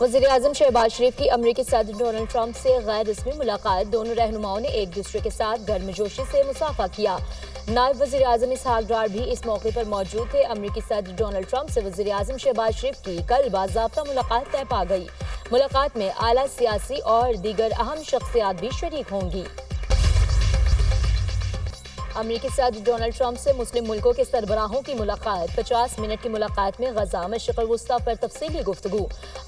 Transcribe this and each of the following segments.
وزیر اعظم شہباز شریف کی امریکی صدر ڈونلڈ ٹرمپ سے غیر رسمی ملاقات۔ دونوں رہنماؤں نے ایک دوسرے کے ساتھ گرمجوشی سے مصافحہ کیا۔ نائب وزیر اعظم اسحاق ڈار بھی اس موقع پر موجود تھے۔ امریکی صدر ڈونلڈ ٹرمپ سے وزیر اعظم شہباز شریف کی کل باضابطہ ملاقات طے پا گئی۔ ملاقات میں اعلیٰ سیاسی اور دیگر اہم شخصیات بھی شریک ہوں گی۔ امریکی صدر ڈونلڈ ٹرمپ سے مسلم ملکوں کے سربراہوں کی ملاقات۔ 50 منٹ کی ملاقات میں غزہ، مشرق الوسطی پر تفصیلی گفتگو۔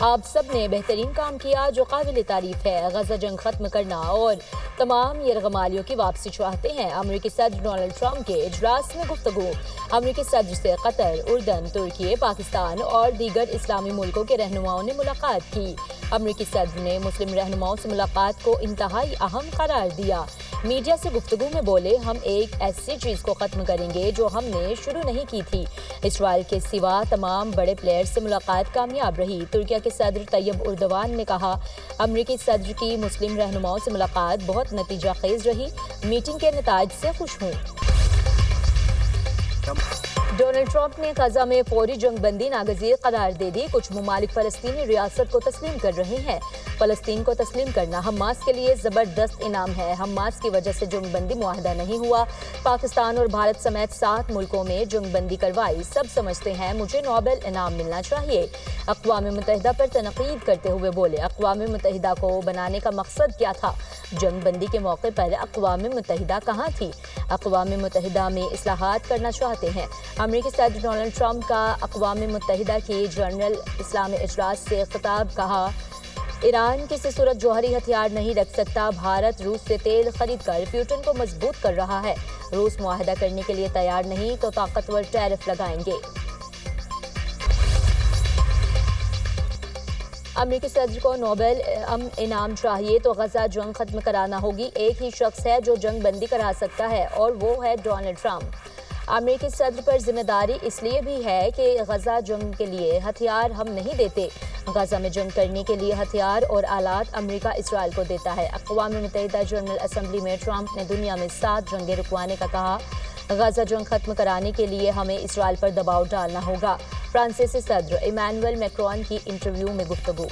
آپ سب نے بہترین کام کیا جو قابل تعریف ہے۔ غزہ جنگ ختم کرنا اور تمام یرغمالیوں کی واپسی چاہتے ہیں۔ امریکی صدر ڈونلڈ ٹرمپ کے اجلاس میں گفتگو۔ امریکی صدر سے قطر، اردن، ترکی، پاکستان اور دیگر اسلامی ملکوں کے رہنماؤں نے ملاقات کی۔ امریکی صدر نے مسلم رہنماؤں سے ملاقات کو انتہائی اہم قرار دیا۔ میڈیا سے گفتگو میں بولے، ہم ایک ایسی چیز کو ختم کریں گے جو ہم نے شروع نہیں کی تھی۔ اسرائیل کے سوا تمام بڑے پلیئر سے ملاقات کامیاب رہی۔ ترکیہ کے صدر طیب اردوان نے کہا، امریکی صدر کی مسلم رہنماؤں سے ملاقات بہت نتیجہ خیز رہی۔ میٹنگ کے نتائج سے خوش ہوں۔ ڈونلڈ ٹرمپ نے غزہ میں فوری جنگ بندی ناگزیر قرار دے دی۔ کچھ ممالک فلسطینی ریاست کو تسلیم کر رہے ہیں۔ فلسطین کو تسلیم کرنا حماس کے لیے زبردست انعام ہے۔ حماس کی وجہ سے جنگ بندی معاہدہ نہیں ہوا۔ پاکستان اور بھارت سمیت 7 ملکوں میں جنگ بندی کروائی۔ سب سمجھتے ہیں مجھے نوبل انعام ملنا چاہیے۔ اقوام متحدہ پر تنقید کرتے ہوئے بولے، اقوام متحدہ کو بنانے کا مقصد کیا تھا؟ جنگ بندی کے موقع پر اقوام متحدہ کہاں تھی؟ اقوام متحدہ میں اصلاحات کرنا چاہتے ہیں۔ امریکی صدر ڈونلڈ ٹرمپ کا اقوام متحدہ کی جنرل اسلامی اجلاس سے خطاب۔ کہا، ایران کسی صورت جوہری ہتھیار نہیں رکھ سکتا۔ بھارت روس سے تیل خرید کر پیوٹن کو مضبوط کر رہا ہے۔ روس معاہدہ کرنے کے لیے تیار نہیں تو طاقتور ٹیرف لگائیں گے۔ امریکی صدر کو نوبل انعام چاہیے تو غزہ جنگ ختم کرانا ہوگی۔ ایک ہی شخص ہے جو جنگ بندی کرا سکتا ہے اور وہ ہے ڈونلڈ ٹرمپ۔ امریکی صدر پر ذمہ داری اس لیے بھی ہے کہ غزہ جنگ کے لیے ہتھیار ہم نہیں دیتے۔ غزہ میں جنگ کرنے کے لیے ہتھیار اور آلات امریکہ اسرائیل کو دیتا ہے۔ اقوام متحدہ جنرل اسمبلی میں ٹرمپ نے دنیا میں 7 جنگیں رکوانے کا کہا۔ غزہ جنگ ختم کرانے کے لیے ہمیں اسرائیل پر دباؤ ڈالنا ہوگا۔ فرانسیسی صدر ایمانوئل میکرون کی انٹرویو میں گفتگو۔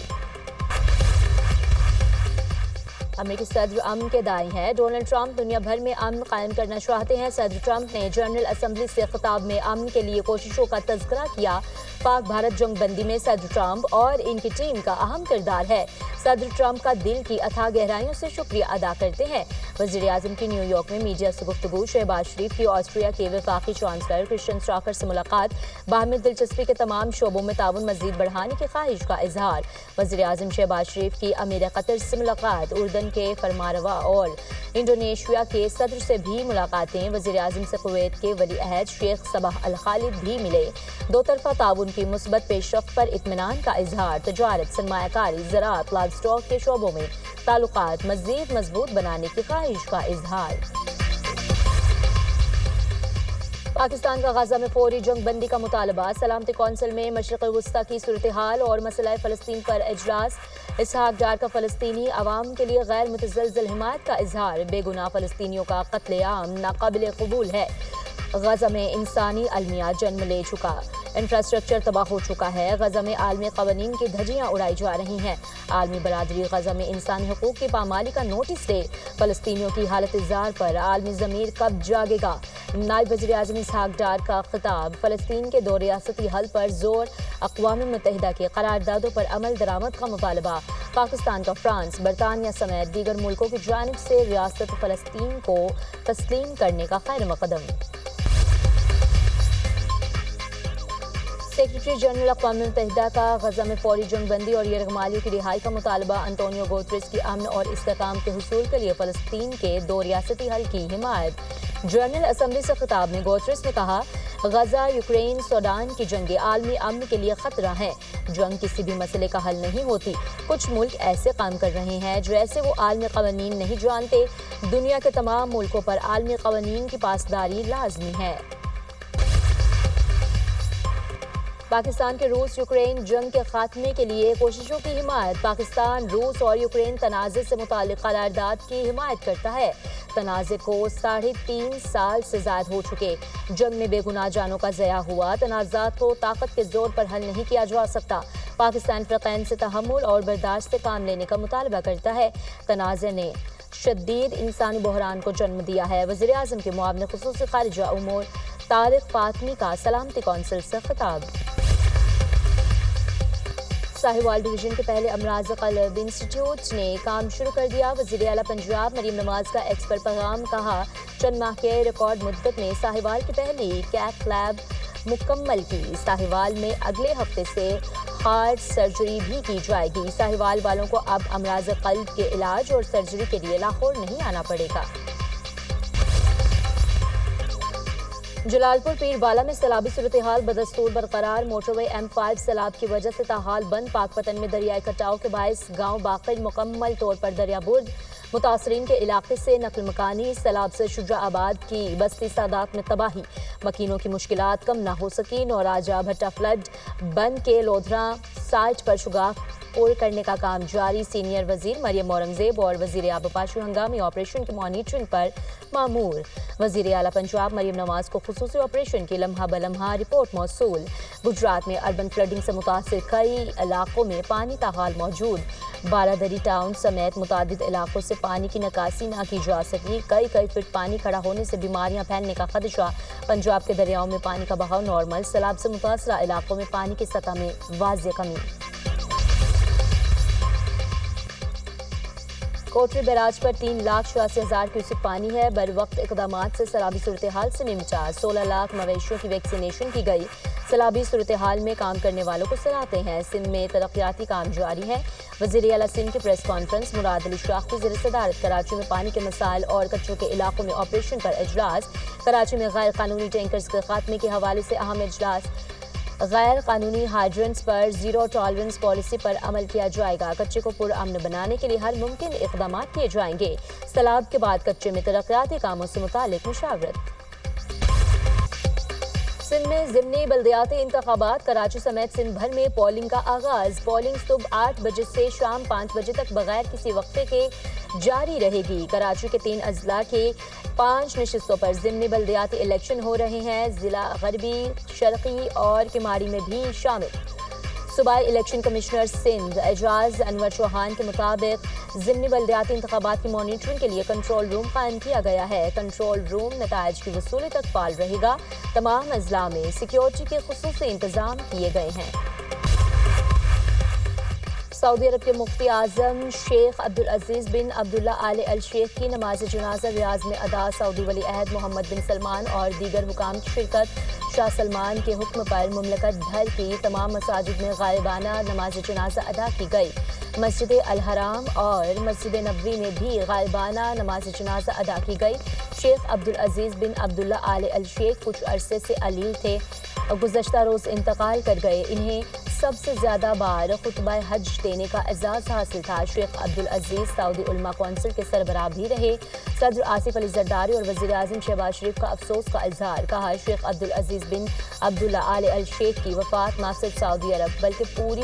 امریکی صدر امن کے داعی ہیں۔ ڈونلڈ ٹرمپ دنیا بھر میں امن قائم کرنا چاہتے ہیں۔ صدر ٹرمپ نے جنرل اسمبلی سے خطاب میں امن کے لیے کوششوں کا تذکرہ کیا۔ پاک بھارت جنگ بندی میں صدر ٹرمپ اور ان کی ٹیم کا اہم کردار ہے۔ صدر ٹرمپ کا دل کی اتھاہ گہرائیوں سے شکریہ ادا کرتے ہیں۔ وزیر اعظم کی نیو یارک میں میڈیا سے گفتگو۔ شہباز شریف کی آسٹریا کے وفاقی چانسلر کرسچن اسٹاکر سے ملاقات۔ باہمی دلچسپی کے تمام شعبوں میں تعاون مزید بڑھانے کی خواہش کا اظہار۔ وزیر اعظم شہباز شریف کی امیر قطر سے ملاقات۔ اردن کے فرمانروا اور انڈونیشیا کے صدر سے بھی ملاقاتیں۔ وزیر اعظم سے کویت کے ولی عہد شیخ صباح الخالد بھی ملے۔ دو طرفہ تعاون کی مثبت پیش رفت پر اطمینان کا اظہار۔ تجارت، سرمایہ کاری، زراعت، لائیو اسٹاک کے شعبوں میں تعلقات مزید مضبوط بنانے کی خواہش کا اظہار۔ پاکستان کا غزہ میں فوری جنگ بندی کا مطالبہ۔ سلامتی کونسل میں مشرق وسطی کی صورتحال اور مسئلہ فلسطین پر اجلاس۔ اسحاق ڈار کا فلسطینی عوام کے لیے غیر متزلزل حمایت کا اظہار۔ بے گناہ فلسطینیوں کا قتل عام ناقابل قبول ہے۔ غزہ میں انسانی المیہ جنم لے چکا، انفراسٹرکچر تباہ ہو چکا ہے۔ غزہ میں عالمی قوانین کی دھجیاں اڑائی جا رہی ہیں۔ عالمی برادری غزہ میں انسانی حقوق کی پامالی کا نوٹس دے۔ فلسطینیوں کی حالت زار پر عالمی ضمیر کب جاگے گا؟ نائب وزیر اعظم اسحاق ڈار کا خطاب۔ فلسطین کے 2 ریاستی حل پر زور۔ اقوام متحدہ کی قراردادوں پر عمل درآمد کا مطالبہ۔ پاکستان کا فرانس، برطانیہ سمیت دیگر ملکوں کی جانب سے ریاست فلسطین کو تسلیم کرنے کا خیر مقدم۔ سیکرٹری جنرل اقوام متحدہ کا غزہ میں فوری جنگ بندی اور یرغمالیوں کی رہائی کا مطالبہ۔ انطونیو گوتریس کی امن اور استحکام کے حصول کے لیے فلسطین کے 2 ریاستی حل کی حمایت۔ جنرل اسمبلی سے خطاب میں گوتریس نے کہا، غزہ، یوکرین، سوڈان کی جنگیں عالمی امن کے لیے خطرہ ہیں۔ جنگ کسی بھی مسئلے کا حل نہیں ہوتی۔ کچھ ملک ایسے کام کر رہے ہیں جیسے وہ عالمی قوانین نہیں جانتے۔ دنیا کے تمام ملکوں پر عالمی قوانین کی پاسداری لازمی ہے۔ پاکستان کے روس یوکرین جنگ کے خاتمے کے لیے کوششوں کی حمایت۔ پاکستان روس اور یوکرین تنازع سے متعلق قرارداد کی حمایت کرتا ہے۔ تنازع کو 3.5 سال سے زائد ہو چکے۔ جنگ میں بے گناہ جانوں کا ضیاع ہوا۔ تنازعات کو طاقت کے زور پر حل نہیں کیا جا سکتا۔ پاکستان فریقین سے تحمل اور برداشت سے کام لینے کا مطالبہ کرتا ہے۔ تنازع نے شدید انسانی بحران کو جنم دیا ہے۔ وزیر اعظم کے معاون خصوصی خارجہ امور طارق فاطمی کا سلامتی کونسل سے خطاب۔ ساہیوال ڈویژن کے پہلے امراض قلب انسٹیٹیوٹ نے کام شروع کر دیا۔ وزیر اعلیٰ پنجاب مریم نواز کا ایکس پر پیغام، کہا چند ماہ کے ریکارڈ مدت میں ساہیوال کی پہلی کیتھ لیب مکمل کی۔ ساہیوال میں اگلے ہفتے سے ہارٹ سرجری بھی کی جائے گی۔ ساہیوال والوں کو اب امراض قلب کے علاج اور سرجری کے لیے لاہور نہیں آنا پڑے گا۔ جلال پور پیر بالا میں سیلابی صورتحال بدستور برقرار۔ موٹر وے M5 سیلاب کی وجہ سے تاحال بند۔ پاک پتن میں دریائے کٹاؤ کے باعث گاؤں باقر مکمل طور پر دریا برد۔ متاثرین کے علاقے سے نقل مکانی۔ سیلاب سے شجاع آباد کی بستی سادات میں تباہی، مکینوں کی مشکلات کم نہ ہو سکی۔ نوراجہ بھٹا فلڈ بند کے لودھراں سائٹ پر شگاف پور کرنے کا کام جاری۔ سینئر وزیر مریم اورنگزیب اور وزیر آب و پاشی ہنگامی آپریشن کی مانیٹرنگ پر مامور۔ وزیر اعلیٰ پنجاب مریم نواز کو خصوصی آپریشن کی لمحہ بلمحہ رپورٹ موصول۔ گجرات میں اربن فلڈنگ سے متاثر کئی علاقوں میں پانی تاحال موجود۔ بالادری ٹاؤن سمیت متعدد علاقوں سے پانی کی نکاسی نہ کی جا سکی۔ کئی فٹ پانی کھڑا ہونے سے بیماریاں پھیلنے کا خدشہ۔ پنجاب کے دریاؤں میں پانی کا بہاؤ نارمل۔ سیلاب سے متاثرہ علاقوں میں پانی کی سطح میں واضح کمی۔ کوٹری بیراج پر 3,86,000 کیوسک پانی ہے۔ بر وقت اقدامات سے سیلابی صورتحال سے نمٹا۔ 16 لاکھ مویشیوں کی ویکسینیشن کی گئی۔ سیلابی صورتحال میں کام کرنے والوں کو سراہتے ہیں۔ سندھ میں ترقیاتی کام جاری ہے۔ وزیر اعلیٰ سندھ کی پریس کانفرنس۔ مراد علی شاخ کی زیر صدارت کراچی میں پانی کے مسائل اور کچروں کے علاقوں میں آپریشن پر اجلاس۔ کراچی میں غیر قانونی ٹینکرز کے خاتمے کے حوالے سے اہم اجلاس۔ غیر قانونی ہائیڈرنٹس پر زیرو ٹالرنس پالیسی پر عمل کیا جائے گا۔ کچے کو پرامن بنانے کے لیے ہر ممکن اقدامات کیے جائیں گے۔ سیلاب کے بعد کچے میں ترقیاتی کاموں سے متعلق مشاورت۔ سندھ میں ضمنی بلدیاتی انتخابات۔ کراچی سمیت سندھ بھر میں پولنگ کا آغاز۔ پولنگ صبح 8 بجے سے شام 5 بجے تک بغیر کسی وقفے کے جاری رہے گی۔ کراچی کے 3 اضلاع کے 5 نشستوں پر ضمنی بلدیاتی الیکشن ہو رہے ہیں۔ ضلع غربی، شرقی اور کماری میں بھی شامل۔ صوبائی الیکشن کمشنر سندھ اعجاز انور چوہان کے مطابق ضمنی بلدیاتی انتخابات کی مانیٹرنگ کے لیے کنٹرول روم قائم کیا گیا ہے۔ کنٹرول روم نتائج کی وصولی تک فعال رہے گا۔ تمام اضلاع میں سیکیورٹی کے خصوصی انتظام کیے گئے ہیں۔ سعودی عرب کے مفتی اعظم شیخ عبدالعزیز بن عبداللہ آل الشیخ کی نماز جنازہ ریاض میں ادا۔ سعودی ولی عہد محمد بن سلمان اور دیگر حکام کی شرکت۔ شاہ سلمان کے حکم پر مملکت بھر کی تمام مساجد میں غائبانہ نماز جنازہ ادا کی گئی۔ مسجد الحرام اور مسجد نبوی میں بھی غائبانہ نماز جنازہ ادا کی گئی۔ شیخ عبدالعزیز بن عبداللہ آل الشیخ کچھ عرصے سے علیل تھے، گزشتہ روز انتقال کر گئے۔ انہیں سب سے زیادہ بار خطبہ حج دینے کا اعزاز حاصل تھا۔ شیخ عبدالعزیز سعودی علماء کونسل کے سربراہ بھی رہے۔ صدر آصف علی زرداری اور وزیر اعظم شہباز شریف کا افسوس کا اظہار۔ کہا شیخ عبدالعزیز بن عبداللہ آل الشیخ کی وفات نہ صرف سعودی عرب بلکہ پوری